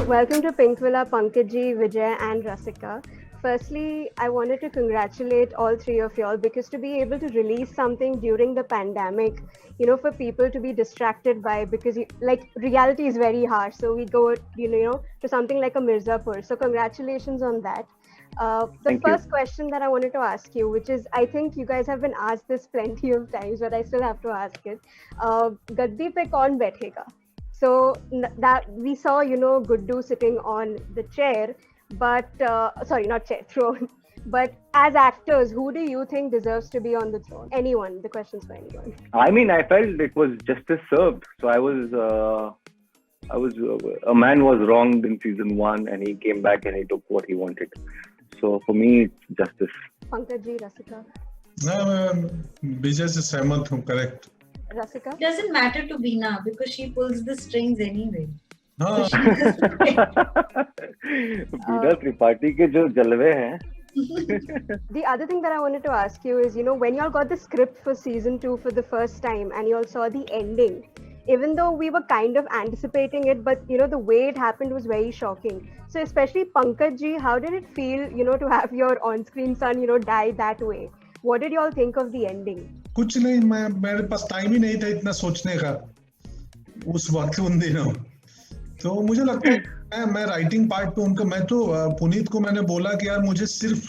Welcome to Pink Villa, Pankaj, Vijay, and Rasika. Firstly, I wanted to congratulate all three of y'all because to be able to release something during the pandemic, for people to be distracted by because like reality is very harsh, so we go, to something like a Mirzapur. So congratulations on that. The Thank you. first question that I wanted to ask you, which is I think you guys have been asked this plenty of times, but I still have to ask it. Gaddi pe kaun baithega? So that we saw, Guddu sitting on the chair, but sorry, not chair, throne. But as actors, who do you think deserves to be on the throne? Anyone? The question's for anyone. I mean, I felt it was justice served. So a man was wronged in season 1, and he came back and he took what he wanted. So for me, it's justice. Pankaj ji, Rasika. मैं विजय से सहमत हूँ. Correct. Rasika? It doesn't matter to Beena because she pulls the strings anyway. हाँ. बीना त्रिपाठी के जो जलवे हैं. The other thing that I wanted to ask you is, when y'all got the script for season 2 for the first time and y'all saw the ending, even though we were kind of anticipating it, but the way it happened was very shocking. So especially Pankaj ji, how did it feel, to have your on-screen son, die that way? What did y'all think of the ending? कुछ नहीं, मेरे पास time ही नहीं था इतना सोचने का उस वक्त उन दिनों. तो मुझे लगता है मैं राइटिंग पार्ट पे उनको, मैं तो पुनीत को मैंने बोला कि यार मुझे सिर्फ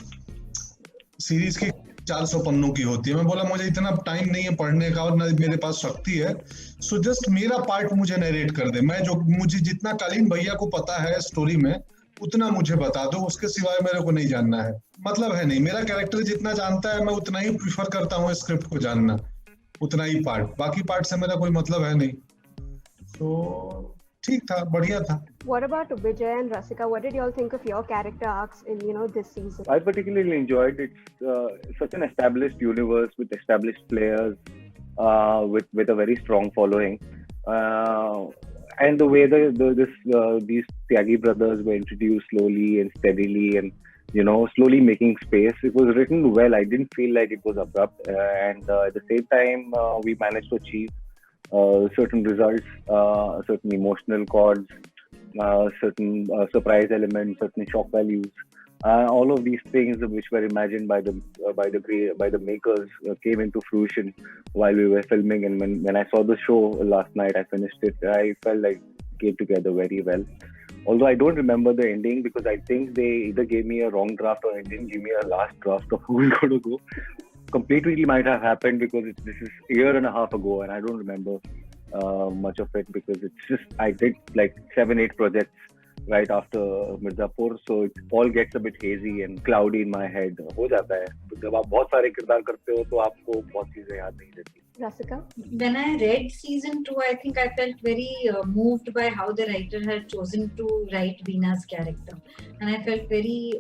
सीरीज की 400 पन्नों की होती है. मैं बोला मुझे इतना टाइम नहीं है पढ़ने का और ना मेरे पास शक्ति है. सो जस्ट मेरा पार्ट मुझे नरेट कर दे. मुझे जितना कालीन भैया को पता है स्टोरी में उतना मुझे बता दो, उसके सिवाय मेरे को नहीं जानना है. मतलब है नहीं, मेरा कैरेक्टर जितना जानता है मैं उतना ही प्रिफर करता हूँ स्क्रिप्ट को जानना, उतना ही पार्ट. बाकी पार्ट से मेरा कोई मतलब है नहीं. तो ठीक था, बढ़िया था. What about Vijay and Rasika? What did y'all think of your character arcs in, this season? I particularly enjoyed it. It's such an established universe with established players, with a very strong following, and the way these Tyagi brothers were introduced slowly and steadily, and slowly making space. It was written well. I didn't feel like it was abrupt, and at the same time, we managed to achieve certain results, certain emotional chords, certain surprise elements, certain shock values. All of these things which were imagined by the makers came into fruition while we were filming. And when I saw the show last night, I finished it. I felt like it came together very well. Although I don't remember the ending because I think they either gave me a wrong draft or they didn't give me a last draft of who is going to go. Completely might have happened because this is a year and a half ago and I don't remember much of it because it's just I did like 7-8 projects right after Mirzapur, so it all gets a bit hazy and cloudy in my head. हो जाता है तो जब आप बहुत सारे किरदार करते हो तो आपको बहुत चीजें याद नहीं रहती. Rasika? When I read season 2, I think I felt very moved by how the writer had chosen to write Beena's character, and I felt very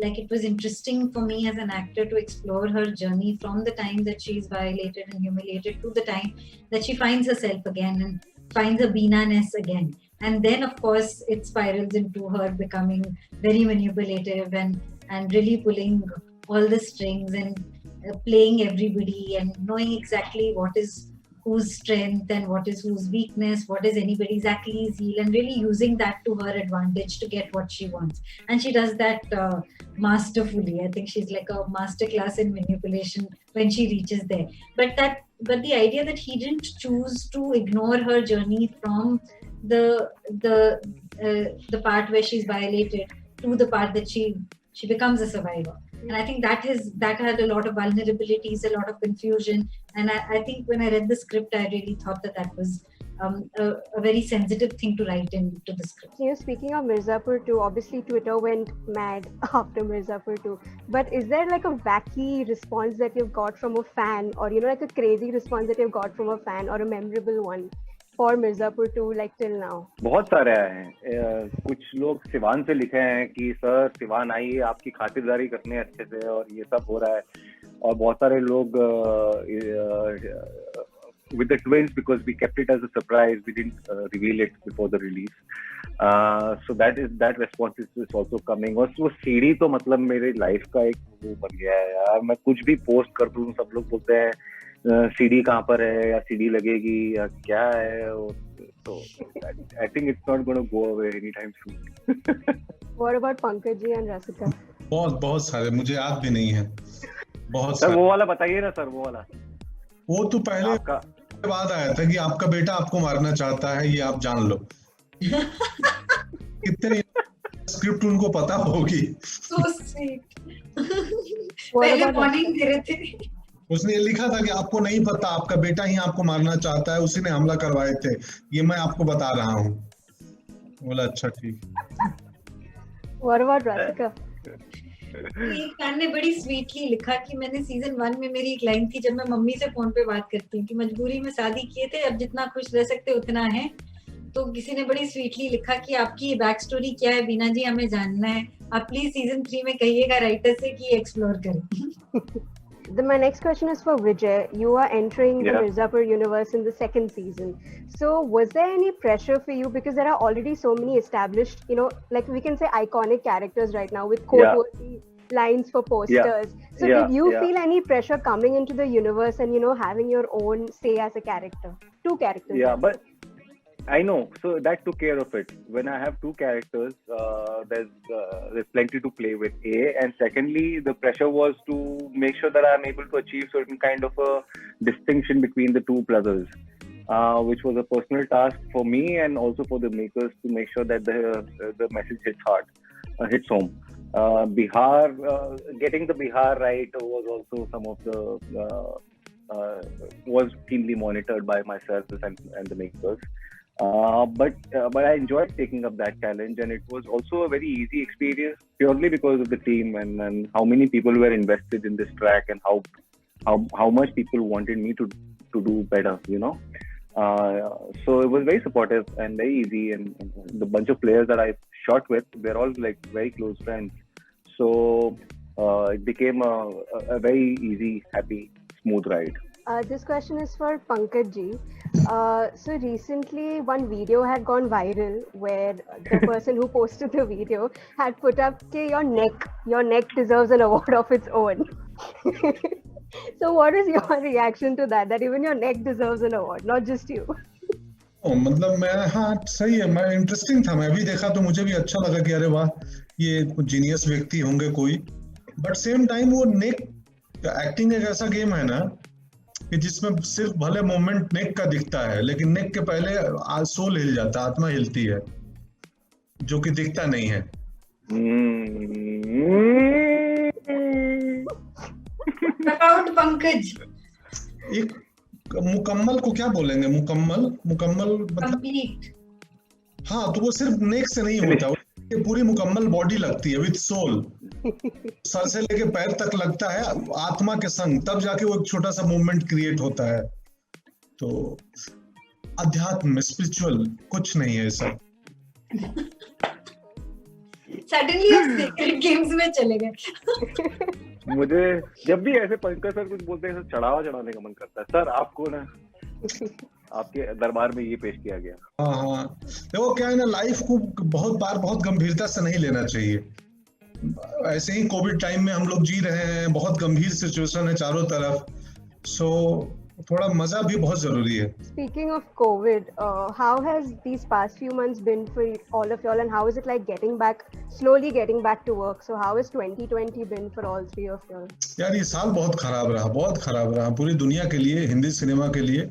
like it was interesting for me as an actor to explore her journey from the time that she is violated and humiliated to the time that she finds herself again and finds her Beena-ness again. And then, of course, it spirals into her becoming very manipulative and really pulling all the strings and playing everybody and knowing exactly what is whose strength and what is whose weakness, what is anybody's Achilles heel, and really using that to her advantage to get what she wants. And she does that masterfully. I think she's like a masterclass in manipulation when she reaches there. But the idea that he didn't choose to ignore her journey from the part where she's violated to the part that she becomes a survivor. And I think that had a lot of vulnerabilities, a lot of confusion. And I think when I read the script, I really thought that was a very sensitive thing to write into the script. Speaking of Mirzapur 2, obviously Twitter went mad after Mirzapur 2. But is there like a wacky response that you've got from a fan, or like a crazy response that you've got from a fan, or a memorable one for Mirzapur 2 like till now? बहुत सारे आए हैं. कुछ लोग सिवान से लिखे हैं कि सर सिवान आइए आपकी खातिरदारी करने अच्छे से और ये सब हो रहा है. और बहुत सारे लोग with the twins because we kept it as a surprise, we didn't reveal it before the release. So that response is also coming. और वो सीढ़ी तो मतलब मेरे लाइफ का एक वो बन गया है यार. मैं कुछ भी पोस्ट कर दूं सब लोग बोलते हैं सीडी कहाँ पर है या सीडी लगेगी या क्या है. So I think it's not going to go away anytime soon. What about Pankaj ji and Rasika? बहुत सारे, मुझे याद भी नहीं है, बहुत सर सारे। वो वाला बताइए ना सर, वो वाला वो तो पहले आपका बाद आया था कि आपका बेटा आपको मारना चाहता है, ये आप जान लो। कितने स्क्रिप्ट उनको पता होगी। So sweet. What पहले about वार्निंग दे रहे थे। उसने ये लिखा था कि आपको नहीं पता, आपका बेटा ही आपको मारना चाहता है, उसी ने हमला करवाए थे, ये मैं आपको बता रहा हूँ। बोला अच्छा ठीक। What about Rasika? एक फैन ने बड़ी स्वीटली लिखा कि मैंने सीजन 1 में मेरी एक लाइन थी जब मैं मम्मी से फोन पे बात करती हूँ कि मजबूरी में शादी किए थे, अब जितना खुश रह सकते उतना है। तो किसी ने बड़ी स्वीटली लिखा कि आपकी बैक स्टोरी क्या है बीना जी, हमें जानना है। आप प्लीज सीजन 3 में कहिएगा राइटर से कि एक्सप्लोर करें। My next question is for Vijay. You are entering the Yeah. Mirzapur universe in the second season. So, was there any pressure for you because there are already so many established, like we can say iconic characters right now with quote-worthy lines for posters. So, Yeah. did you Yeah. feel any pressure coming into the universe and having your own say as a character? Two characters. Yeah, but I know. So that took care of it. When I have two characters, there's plenty to play with. And secondly, the pressure was to make sure that I'm able to achieve certain kind of a distinction between the two brothers, which was a personal task for me and also for the makers to make sure that the message hits home. Bihar, getting the Bihar right was also some of the was keenly monitored by myself and the makers. But I enjoyed taking up that challenge, and it was also a very easy experience purely because of the team and how many people were invested in this track and how much people wanted me to do better, so it was very supportive and very easy, and the bunch of players that I shot with, they're all like very close friends, so it became a very easy, happy, smooth ride. This question is for Pankaj ji. So recently, one video had gone viral where the person who posted the video had put up that your neck deserves an award of its own. So what is your reaction to that? That even your neck deserves an award, not just you. मतलब मैं, हाँ सही है, मैं interesting था, मैं भी देखा तो मुझे भी अच्छा लगा कि अरे वाह, ये कुछ जीनियस व्यक्ति होंगे कोई। बट सेम टाइम वो नेक एक्टिंग एक ऐसा गेम है ना कि जिसमें सिर्फ भले मोमेंट नेक का दिखता है, लेकिन नेक के पहले सोल हिल जाता है, आत्मा हिलती है, जो कि दिखता नहीं है। पंकज, एक मुकम्मल को क्या बोलेंगे? मुकम्मल मतलब कंप्लीट। हाँ, तो वो सिर्फ नेक से नहीं होता, ये पूरी मुकम्मल बॉडी लगती है विद सोल, सर से लेके पैर तक लगता है आत्मा के संग, तब जाके वो एक छोटा सा मूवमेंट क्रिएट होता है। तो अध्यात्म, स्पिरिचुअल कुछ नहीं है सब। सडनली आप सीक्रेट गेम्स में चले गए। मुझे जब भी ऐसे पंकज सर कुछ बोलते हैं चढ़ाने का मन करता है। सर आपको ना आपके दरबार में ये पेश किया गया। हाँ, देखो क्या है ना, लाइफ को बहुत गंभीरता से नहीं लेना चाहिए। ऐसे ही कोविड टाइम में हम लोग जी रहे हैं, बहुत गंभीर सिचुएशन है चारों तरफ, सो थोड़ा मजा भी बहुत जरूरी है। Speaking of COVID, how has these past few months been for all of y'all, and how is it like slowly getting back to work? So how has 2020 been for all three of y'all? यार ये साल बहुत खराब रहा पूरी दुनिया के लिए, हिंदी सिनेमा के लिए।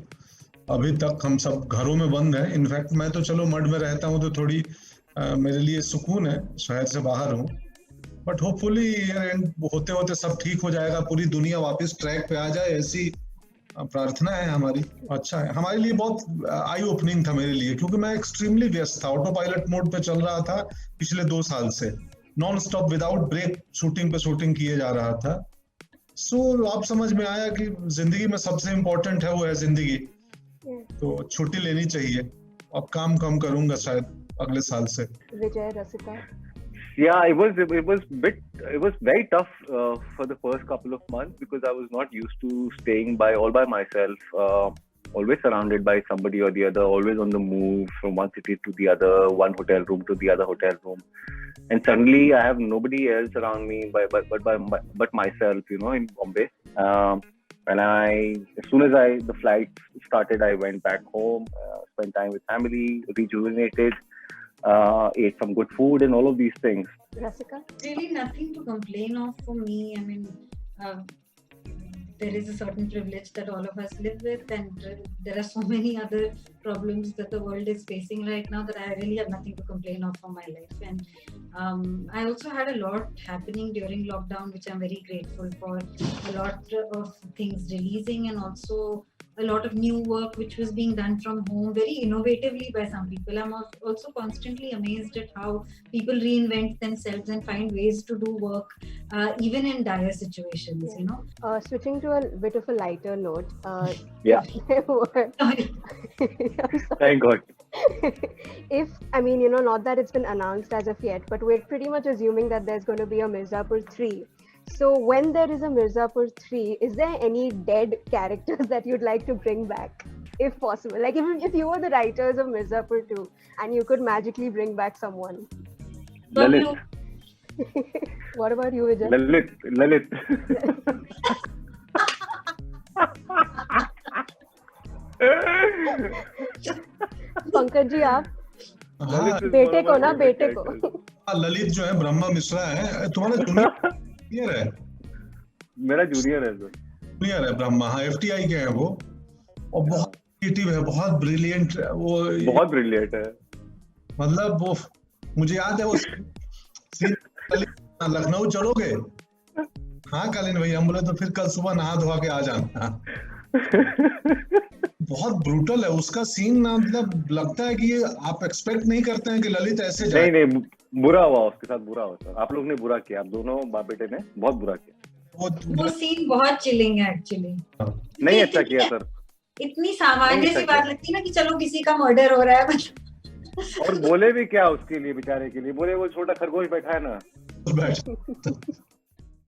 अभी तक हम सब घरों में बंद हैं। इनफैक्ट मैं तो चलो मड में रहता हूँ तो थोड़ी मेरे लिए सुकून है, शहर से बाहर हूँ। बट होपफुली ईयर एंड होते होते सब ठीक हो जाएगा, पूरी दुनिया वापस ट्रैक पे आ जाए, ऐसी प्रार्थना है हमारी। अच्छा है, हमारे लिए बहुत आई ओपनिंग था मेरे लिए, क्योंकि मैं एक्सट्रीमली व्यस्त था, ऑटो पायलट मोड पे चल रहा था पिछले 2 साल से, non stop without break shooting पे शूटिंग किए जा रहा था। सो अब समझ में आया कि जिंदगी में सबसे इम्पोर्टेंट है वो है जिंदगी, तो छुट्टी लेनी चाहिए। अब काम कम करूंगा शायद अगले साल से। विजय, रसिका? Yeah, it was very tough for the first couple of months because I was not used to staying all by myself, always surrounded by somebody or the other, always on the move from one city to the other, one hotel room to the other hotel room, and suddenly I have nobody else around me but myself, in Bombay. And as soon as the flight started, I went back home, spent time with family, rejuvenated, ate some good food, and all of these things. Rasika? Really nothing to complain of for me. I mean, there is a certain privilege that all of us live with, and there are so many other problems that the world is facing right now that I really have nothing to complain of for my life. And I also had a lot happening during lockdown, which I'm very grateful for. A lot of things releasing, and also a lot of new work which was being done from home very innovatively by some people. I'm also constantly amazed at how people reinvent themselves and find ways to do work even in dire situations, you know. Switching to a bit of a lighter note. Yeah. Thank God. If, I mean, you know, not that it's been announced as of yet, but we're pretty much assuming that there's going to be a Mirzapur 3. So when there is a Mirzapur 3, is there any dead characters that you'd like to bring back, if possible? Like if you were the writers of Mirzapur 2 and you could magically bring back someone. Lalit. What about you, Vijay? Lalit. Pankaj ji आप हाँ, बेटे को ना बेटे को ललित जो है ब्रह्मा मिश्रा है तुम्हारा जूनियर है मेरा जूनियर है जूनियर है ब्रह्मा हाँ FTI के है वो और बहुत क्रिएटिव है बहुत ब्रिलियंट वो बहुत ब्रिलियंट है मतलब वो मुझे याद है वो लखनऊ चलोगे हाँ कालीन भाई हम बोले तो फिर कल सुबह नहा धोआ के आ जाना बहुत ब्रूटल है उसका सीन ना मतलब लगता है कि ये आप एक्सपेक्ट नहीं करते हैं कि ललित ऐसे जाए नहीं बुरा हुआ उसके साथ बुरा हुआ सर आप लोग ने बुरा किया आप दोनों बाप बेटे ने बहुत बुरा किया वो सीन बहुत चिलिंग है एक्चुअली नहीं अच्छा किया सर इतनी सामान्य सी बात लगती है ना कि चलो किसी का मर्डर हो रहा है और बोले भी क्या उसके लिए बेचारे के लिए बोले वो छोटा खरगोश बैठा है ना बैठ